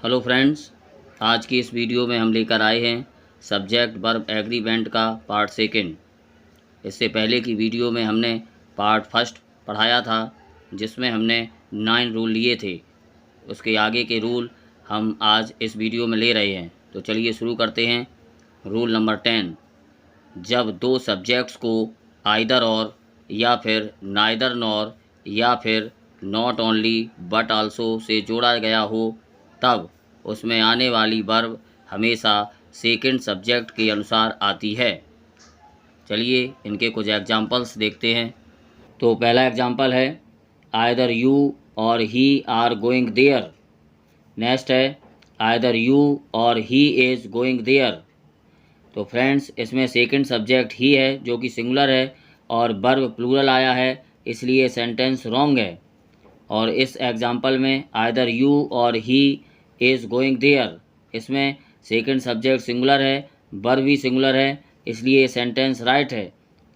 Hello friends, आज की इस वीडियो में हम लेकर आए हैं सब्जेक्ट वर्ब एग्रीमेंट का पार्ट सेकंड। इससे पहले की वीडियो में हमने पार्ट फर्स्ट पढ़ाया था, जिसमें हमने 9 रूल लिए थे। उसके आगे के रूल हम आज इस वीडियो में ले रहे हैं। तो चलिए शुरू करते हैं। रूल नंबर 10, जब दो सब्जेक्ट्स को आइदर और या फिर नाइदर नॉर या फिर not only but also say जोड़ा गया हो, तब उसमें आने वाली वर्ब हमेशा सेकंड सब्जेक्ट के अनुसार आती है। चलिए इनके कुछ एग्जांपल्स देखते हैं। तो पहला एग्जांपल है आइदर यू और ही आर गोइंग देयर। नेक्स्ट है आइदर यू और ही इज़ गोइंग देयर। तो फ्रेंड्स, इसमें सेकंड सब्जेक्ट ही है जो कि सिंगुलर है और वर्ब प्लूरल आया है, इसलिए सेंटेंस रॉन्ग है। और इस एग्जांपल में आइदर यू और ही इज़ गोइंग देयर, इसमें सेकंड सब्जेक्ट सिंगुलर है, वर्ब भी सिंगुलर है, इसलिए सेंटेंस राइट है,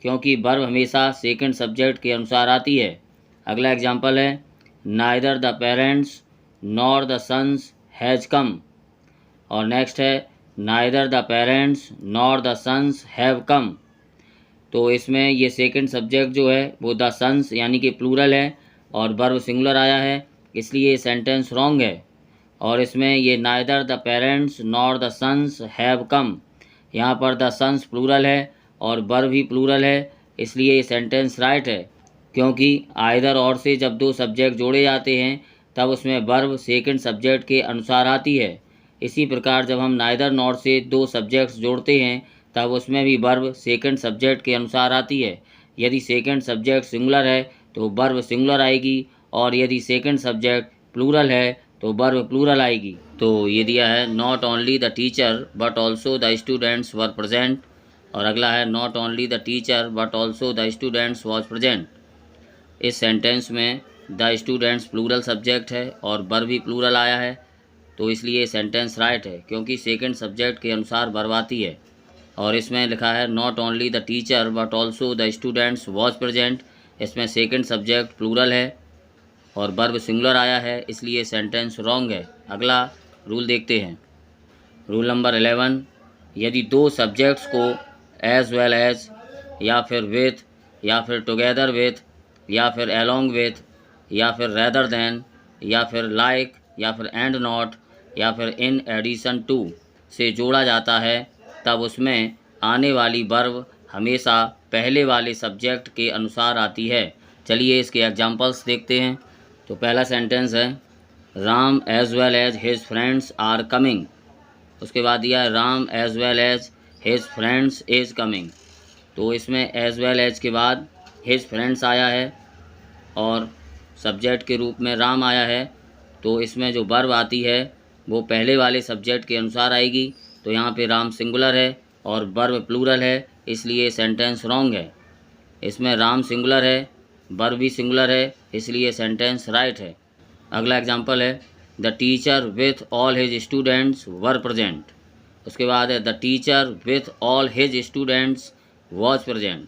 क्योंकि वर्ब हमेशा सेकंड सब्जेक्ट के अनुसार आती है। अगला एग्जांपल है neither the parents nor the sons has come. और नेक्स्ट है neither the parents nor the sons have come. तो इसमें ये सेकंड सब्जेक्ट जो है वो द सन्स यानी कि प्लूरल है और वर्ब सिंगुलर आया है, इसलिए सेंटेंस रॉन्ग है। और इसमें ये neither the parents nor the sons have come, यहाँ पर द सन्स प्लूरल है और वर्ब भी प्लूरल है, इसलिए ये सेंटेंस राइट है, क्योंकि आइदर और से जब दो सब्जेक्ट जोड़े जाते हैं तब उसमें वर्ब सेकंड सब्जेक्ट के अनुसार आती है। इसी प्रकार जब हम नाइदर नॉर से दो सब्जेक्ट्स जोड़ते हैं तब उसमें भी वर्ब सेकंड सब्जेक्ट के अनुसार आती है। यदि सेकंड सब्जेक्ट सिंगुलर है तो वर्ब सिंगुलर आएगी, और यदि सेकंड सब्जेक्ट प्लूरल है तो वर्ब प्लूरल आएगी। तो ये दिया है not only the teacher but also the students were present. और अगला है not only the teacher but also the students was present. इस सेंटेंस में द स्टूडेंट्स प्लूरल सब्जेक्ट है और वर्ब भी प्लूरल आया है, तो इसलिए सेंटेंस राइट है, क्योंकि सेकंड सब्जेक्ट के अनुसार वर्ब आती है। और इसमें लिखा है not only the teacher but also the students was present, इसमें सेकंड सब्जेक्ट प्लूरल है और वर्ब सिंगुलर आया है, इसलिए सेंटेंस रॉन्ग है। अगला रूल देखते हैं। रूल नंबर 11, यदि दो सब्जेक्ट्स को एज वेल एज या फिर विथ या फिर टुगेदर विथ या फिर अलोंग विथ या फिर रेदर देन या फिर लाइक या फिर एंड नॉट या फिर इन एडिशन टू से जोड़ा जाता है, तब उसमें आने वाली वर्ब हमेशा पहले वाले सब्जेक्ट के अनुसार आती है। चलिए इसके एग्जांपल्स देखते हैं। तो पहला सेंटेंस है Ram as well as his friends are coming. उसके बाद दिया है Ram as well as his friends is coming. तो इसमें एज वेल एज के बाद हिज फ्रेंड्स आया है और सब्जेक्ट के रूप में राम आया है, तो इसमें जो वर्ब आती है वो पहले वाले सब्जेक्ट के अनुसार आएगी। तो यहाँ पे राम सिंगुलर है और वर्ब प्लूरल है, इसलिए सेंटेंस रॉन्ग है। इसमें राम सिंगुलर है, वर्ब भी सिंगुलर है, इसलिए सेंटेंस राइट है। अगला एग्जांपल है the teacher with all his students were present. उसके बाद है the teacher with all his students was present.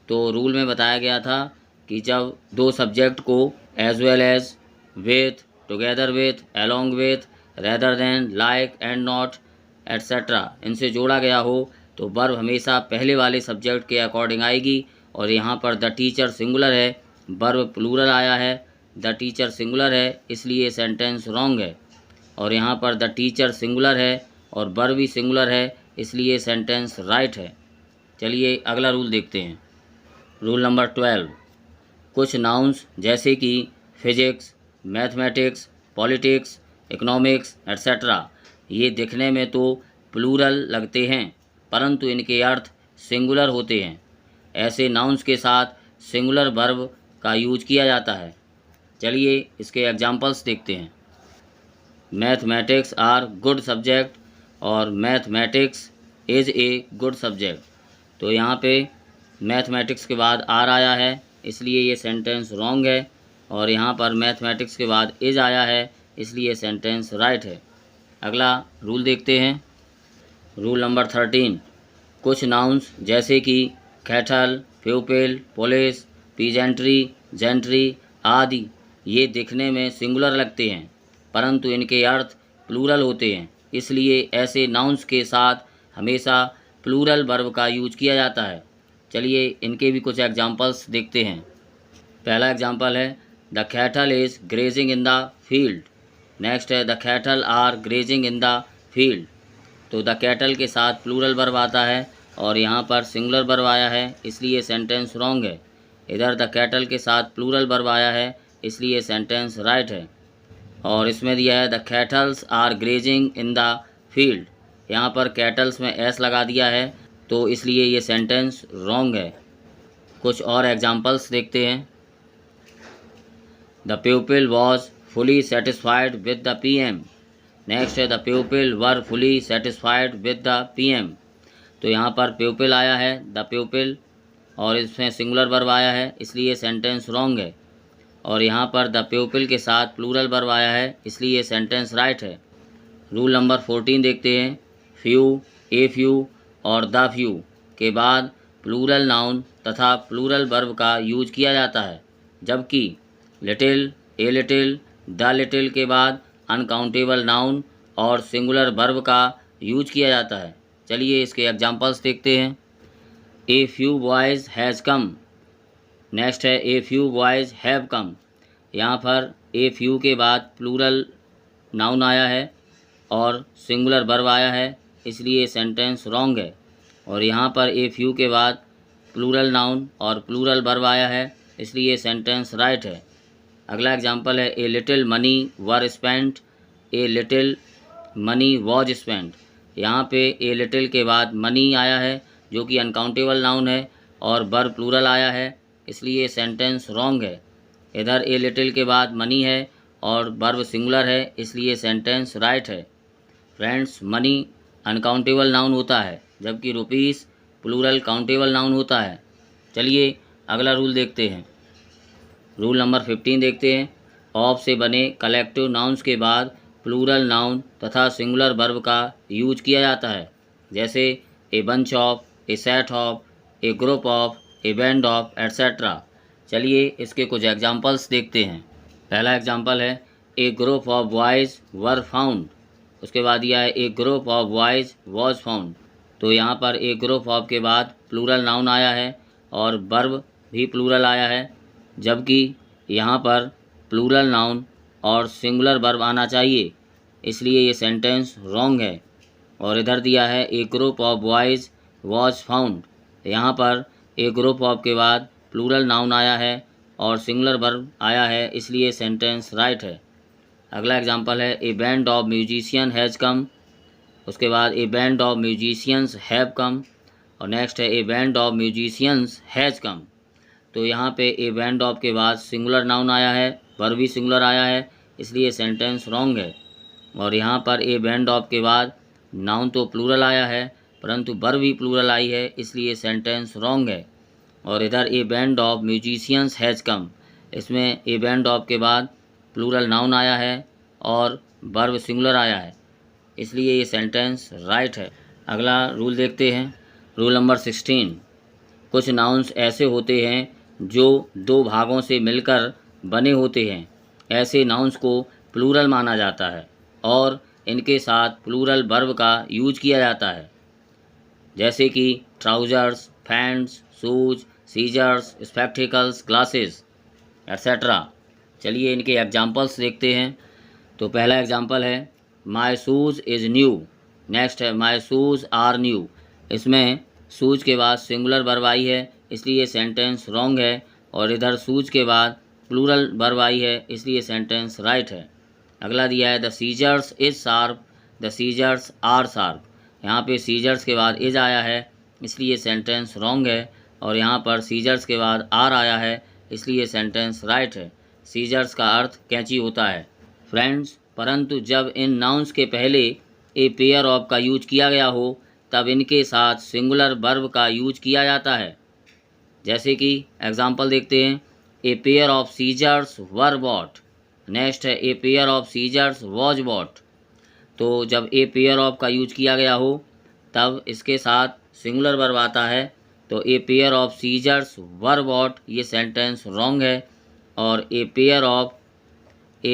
तो रूल में बताया गया था कि जब दो सब्जेक्ट को as well as, with, together with, along with, rather than, like and not etcetera इनसे जोड़ा गया हो तो वर्ब हमेशा पहले वाले सब्जेक्ट के अकॉर्डिंग आएगी। और यहाँ पर द टीचर सिंगुलर है, वर्ब प्लूरल आया है, द टीचर सिंगुलर है, इसलिए सेंटेंस रॉन्ग है। और यहाँ पर द टीचर सिंगुलर है और वर्ब भी सिंगुलर है, इसलिए सेंटेंस राइट है। चलिए अगला रूल देखते हैं। रूल नंबर 12, कुछ नाउन्स जैसे कि physics, mathematics, politics, economics etcetera ये दिखने में तो प्लूरल लगते हैं, परंतु इनके अर्थ सिंगुलर होते हैं। ऐसे नाउन्स के साथ सिंगुलर वर्ब का यूज किया जाता है। चलिए इसके एग्जांपल्स देखते हैं। मैथमेटिक्स आर गुड सब्जेक्ट और mathematics is a good subject. तो यहाँ पे मैथमेटिक्स के बाद आर आया है, इसलिए ये सेंटेंस रॉन्ग है। और यहाँ पर मैथमेटिक्स के बाद इज़ आया है, इसलिए सेंटेंस राइट है। अगला रूल देखते हैं। रूल नंबर 13, कुछ नाउन्स जैसे कि कैटल, प्यूपिल, पुलिस, पीजेंट्री, जेंट्री आदि ये दिखने में सिंगुलर लगते हैं, परंतु इनके अर्थ प्लूरल होते हैं, इसलिए ऐसे नाउन्स के साथ हमेशा प्लूरल वर्ब का यूज किया जाता है। चलिए इनके भी कुछ एग्जांपल्स देखते हैं। पहला एग्जांपल है the cattle is grazing in the field. Next है the cattle are grazing in the field. तो द कैटल के साथ प्लूरल वर्ब आता है और यहाँ पर सिंगुलर वर्ब आया है, इसलिए सेंटेंस रॉन्ग है। इधर द कैटल के साथ प्लूरल वर्ब आया है, इसलिए सेंटेंस राइट है। और इसमें दिया है the cattles are grazing in the field. यहाँ पर कैटल्स में एस लगा दिया है, तो इसलिए ये सेंटेंस रॉन्ग है। कुछ और एग्जांपल्स देखते हैं। The pupil was fully satisfied with the PM। Next है the pupil were fully satisfied with the PM। तो यहाँ पर प्यूपिल आया है द प्यूपिल और इसमें सिंगुलर वर्ब आया है, इसलिए सेंटेंस रॉन्ग है। और यहाँ पर द प्यूपिल के साथ प्लूरल वर्ब आया है, इसलिए सेंटेंस राइट है। रूल नंबर 14 देखते हैं। फ्यू, ए फ्यू और द फ्यू के बाद प्लूरल नाउन तथा प्लूरल वर्ब का यूज किया जाता है, जबकि little, a little, the little के बाद अनकाउंटेबल नाउन और सिंगुलर वर्ब का यूज किया जाता है। चलिए इसके एग्जांपल्स देखते हैं। A few boys has come. Next है a few boys have come. यहाँ पर ए फ्यू के बाद प्लूरल नाउन आया है और सिंगुलर वर्ब आया है, इसलिए सेंटेंस रॉन्ग है। और यहाँ पर ए फ्यू के बाद प्लूरल नाउन और प्लूरल वर्ब आया है, इसलिए सेंटेंस राइट है। अगला एग्जांपल है a little money were spent, a little money was spent. यहाँ पे ए लिटिल के बाद मनी आया है जो कि अनकाउंटेबल नाउन है और वर्ब प्लूरल आया है, इसलिए सेंटेंस रॉन्ग है। इधर ए लिटिल के बाद मनी है और वर्ब सिंगुलर है, इसलिए सेंटेंस राइट है। फ्रेंड्स, मनी अनकाउंटेबल नाउन होता है जबकि रुपीस प्लूरल काउंटेबल नाउन होता है। चलिए अगला रूल देखते हैं। रूल नंबर 15 देखते हैं। ऑफ से बने कलेक्टिव नाउन्स के बाद प्लूरल नाउन तथा सिंगुलर वर्ब का यूज किया जाता है, जैसे a bunch of, a set of, a group of, a band of etcetera. चलिए इसके कुछ एग्जांपल्स देखते हैं। पहला एग्जांपल है a group of boys were found. उसके बाद यह है a group of boys was found. तो यहाँ पर ए ग्रुप ऑफ के बाद प्लूरल नाउन आया है और वर्ब भी प्लूरल आया है, जबकि यहाँ पर प्लूरल नाउन और सिंगुलर वर्ब आना चाहिए, इसलिए ये सेंटेंस रॉन्ग है। और इधर दिया है a group of boys was found. यहाँ पर ए ग्रुप ऑफ के बाद प्लूरल नाउन आया है और सिंगुलर वर्ब आया है, इसलिए सेंटेंस राइट है। अगला एग्जांपल है ए band of musician has come. उसके बाद ए band of musicians have come और नेक्स्ट है ए band of musicians has come. तो यहाँ पे ए बैंड ऑफ के बाद सिंगुलर नाउन आया है, वर्ब भी सिंगुलर आया है, इसलिए सेंटेंस रॉन्ग है। और यहाँ पर ए बैंड ऑफ के बाद नाउन तो प्लूरल आया है परंतु वर्ब भी प्लूरल आई है, इसलिए सेंटेंस रॉन्ग है। और इधर ए band of musicians has come, इसमें ए बैंड ऑफ के बाद प्लूरल नाउन आया है और वर्ब सिंगुलर आया है, इसलिए ये सेंटेंस राइट है। अगला रूल देखते हैं। Rule number 16। कुछ नाउन्स ऐसे होते हैं जो दो भागों से मिलकर बने होते हैं, ऐसे नाउन्स को प्लूरल माना जाता है और इनके साथ प्लूरल वर्ब का यूज किया जाता है, जैसे कि trousers, pants, shoes, scissors, spectacles, glasses etcetera. चलिए इनके एग्जांपल्स देखते हैं। तो पहला एग्जांपल है my shoes is new. Next है माई शूज़ आर न्यू। इसमें शूज के बाद सिंगुलर वर्ब आई है, इसलिए सेंटेंस रॉन्ग है। और इधर शूज के बाद प्लूरल वर्ब आई है, इसलिए सेंटेंस राइट है। अगला दिया है the scissors is sharp, the scissors are sharp. यहाँ पे सीजर्स के बाद इज आया है, इसलिए सेंटेंस रॉन्ग है। और यहाँ पर सीजर्स के बाद आर आया है, इसलिए सेंटेंस राइट है। सीजर्स का अर्थ कैंची होता है। फ्रेंड्स, परंतु जब इन नाउन्स के पहले ए पेयर ऑफ का यूज किया गया हो तब इनके साथ सिंगुलर वर्ब का यूज किया जाता है, जैसे कि एग्जांपल देखते हैं। A pair of scissors were bought. Next है a pair of scissors was bought. तो जब ए पेयर ऑफ का यूज किया गया हो तब इसके साथ सिंगुलर वर्ब आता है, तो a pair of scissors were bought ये सेंटेंस रॉन्ग है। और a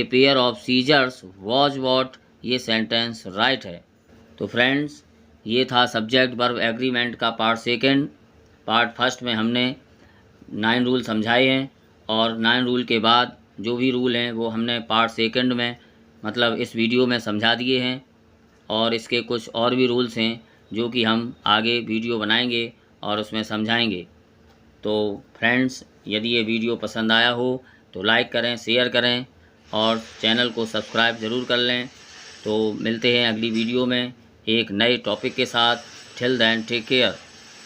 pair of scissors was bought ये सेंटेंस राइट है। तो फ्रेंड्स, ये था सब्जेक्ट वर्ब एग्रीमेंट का पार्ट सेकंड। पार्ट फर्स्ट में हमने 9 रूल समझाए हैं और 9 रूल के बाद जो भी रूल हैं वो हमने पार्ट सेकंड में मतलब इस वीडियो में समझा दिए हैं। और इसके कुछ और भी रूल्स हैं जो कि हम आगे वीडियो बनाएंगे और उसमें समझाएंगे। तो फ्रेंड्स, यदि ये वीडियो पसंद आया हो तो लाइक करें, शेयर करें और चैनल को सब्सक्राइब ज़रूर कर लें। तो मिलते हैं अगली वीडियो में एक नए टॉपिक के साथ। Till then take care.